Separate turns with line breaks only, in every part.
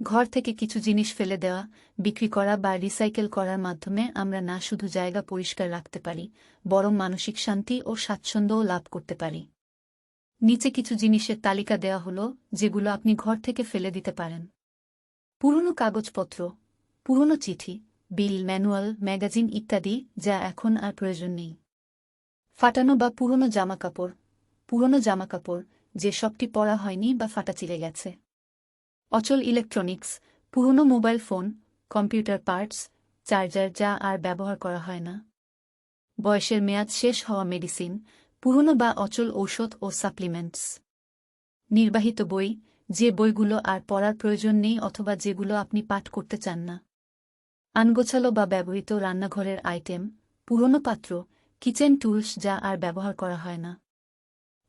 ঘর থেকে কিছু জিনিস ফেলে দেওয়া, বিক্রি করা বা রিসাইকেল করার মাধ্যমে আমরা না শুধু জায়গা পরিষ্কার রাখতে পারি, বরং মানসিক শান্তি ও স্বাচ্ছন্দ্যও লাভ করতে পারি। নিচে কিছু জিনিসের তালিকা দেওয়া হলো যেগুলো আপনি ঘর থেকে ফেলে দিতে পারেন। পুরনো কাগজপত্র, পুরনো চিঠি, বিল, ম্যানুয়াল, ম্যাগাজিন ইত্যাদি যা এখন আর প্রয়োজন নেই। ফাটানো বা পুরনো জামাকাপড় যে সবটি পরা হয়নি বা ফাটা চিরে গেছে। অচল ইলেকট্রনিক্স, পুরনো mobile phone, computer parts, charger যা আর ব্যবহার করা হয় না। বয়সের মেয়াদ শেষ হওয়া মেডিসিন, পুরনো বা অচল ঔষধ ও সাপ্লিমেন্টস। নির্বাহিত বই, যে বইগুলো আর পড়ার প্রয়োজন নেই অথবা যেগুলো আপনি পাঠ করতে চান না। আনগোছালো বা ব্যবহৃত রান্নাঘরের আইটেম, পুরনো পাত্র, কিচেন টুলস যা আর ব্যবহার করা হয় না।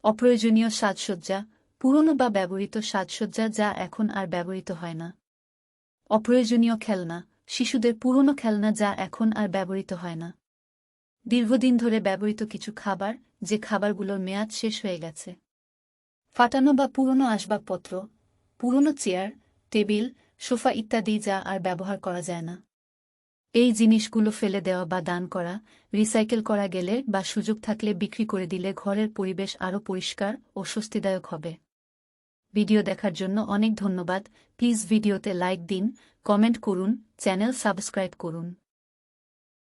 অপ্রয়োজনীয় সাজসজ্জা, পুরনো বা ব্যবহৃত সাজসজ্জা যা এখন আর ব্যবহৃত হয় না। অপ্রয়োজনীয় খেলনা, শিশুদের পুরনো খেলনা যা এখন আর ব্যবহৃত হয় না। দীর্ঘদিন ধরে ব্যবহৃত কিছু খাবার, যে খাবারগুলোর মেয়াদ শেষ হয়ে গেছে। ফাটানো বা পুরনো আসবাবপত্র, পুরনো চেয়ার, টেবিল, সোফা ইত্যাদি যা আর ব্যবহার করা যায় না। এই জিনিসগুলো ফেলে দেওয়া বা দান করা, রিসাইকেল করা গেলে বা সুযোগ থাকলে বিক্রি করে দিলে ঘরের পরিবেশ আরও পরিষ্কার ও স্বস্তিদায়ক হবে। ভিডিও দেখার জন্য অনেক ধন্যবাদ। প্লিজ ভিডিওতে লাইক দিন, কমেন্ট করুন, চ্যানেল সাবস্ক্রাইব করুন।